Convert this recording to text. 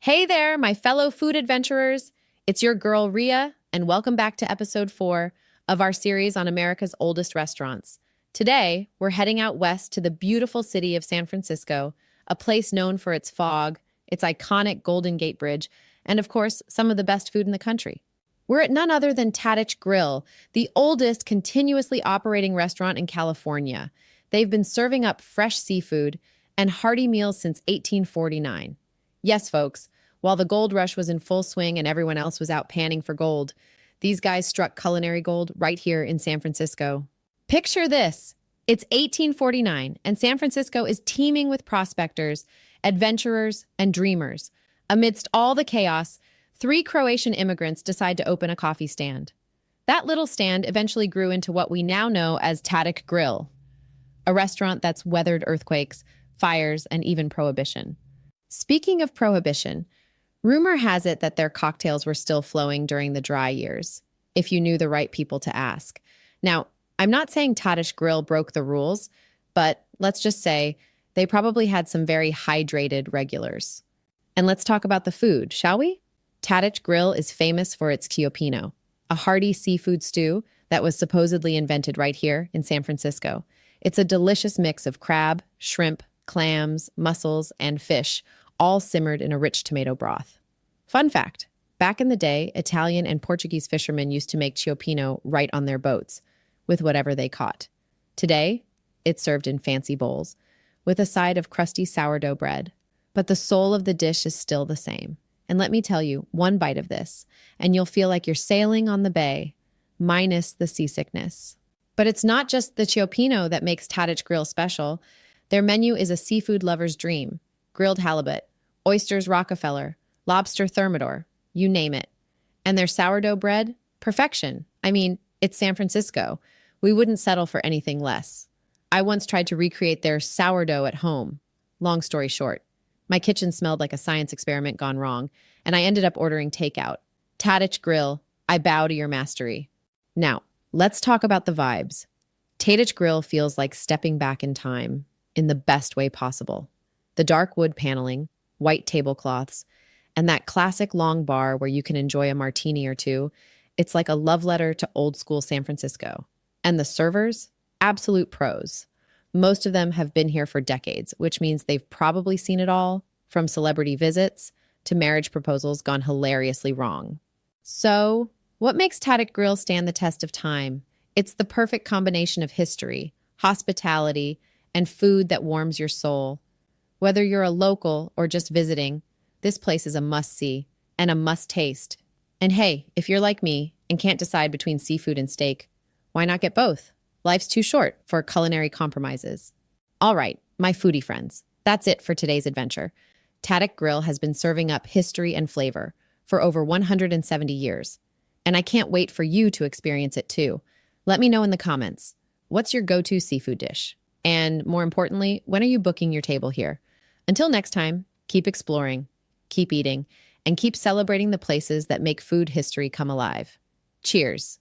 Hey there, my fellow food adventurers. It's your girl, Rhea, and welcome back to episode 4 of our series on America's oldest restaurants. Today, we're heading out west to the beautiful city of San Francisco, a place known for its fog, its iconic Golden Gate Bridge, and of course, some of the best food in the country. We're at none other than Tadich Grill, the oldest continuously operating restaurant in California. They've been serving up fresh seafood and hearty meals since 1849. Yes, folks, while the gold rush was in full swing and everyone else was out panning for gold, these guys struck culinary gold right here in San Francisco. Picture this. It's 1849, and San Francisco is teeming with prospectors, adventurers, and dreamers. Amidst all the chaos, 3 Croatian immigrants decide to open a coffee stand. That little stand eventually grew into what we now know as Tadich Grill, a restaurant that's weathered earthquakes, fires, and even prohibition. Speaking of prohibition, rumor has it that their cocktails were still flowing during the dry years, if you knew the right people to ask. Now, I'm not saying Tadich Grill broke the rules, but let's just say they probably had some very hydrated regulars. And let's talk about the food, shall we? Tadich Grill is famous for its ciopino, a hearty seafood stew that was supposedly invented right here in San Francisco. It's a delicious mix of crab, shrimp, clams, mussels, and fish, all simmered in a rich tomato broth. Fun fact, back in the day, Italian and Portuguese fishermen used to make ciopino right on their boats, with whatever they caught. Today, it's served in fancy bowls, with a side of crusty sourdough bread. But the soul of the dish is still the same. And let me tell you, one bite of this, and you'll feel like you're sailing on the bay, minus the seasickness. But it's not just the ciopino that makes Tadich Grill special. Their menu is a seafood lover's dream. Grilled halibut, oysters Rockefeller, lobster thermidor, you name it. And their sourdough bread? Perfection. I mean, it's San Francisco. We wouldn't settle for anything less. I once tried to recreate their sourdough at home. Long story short, my kitchen smelled like a science experiment gone wrong, and I ended up ordering takeout. Tadich Grill, I bow to your mastery. Now, let's talk about the vibes. Tadich Grill feels like stepping back in time in the best way possible. The dark wood paneling, white tablecloths, and that classic long bar where you can enjoy a martini or two, it's like a love letter to old school San Francisco. And the servers? Absolute pros. Most of them have been here for decades, which means they've probably seen it all, from celebrity visits to marriage proposals gone hilariously wrong. So, what makes Tadich Grill stand the test of time? It's the perfect combination of history, hospitality, and food that warms your soul. Whether you're a local or just visiting, this place is a must-see and a must-taste. And hey, if you're like me and can't decide between seafood and steak, why not get both? Life's too short for culinary compromises. All right, my foodie friends, that's it for today's adventure. Tadich Grill has been serving up history and flavor for over 170 years. And I can't wait for you to experience it too. Let me know in the comments, what's your go-to seafood dish? And more importantly, when are you booking your table here? Until next time, keep exploring, keep eating, and keep celebrating the places that make food history come alive. Cheers.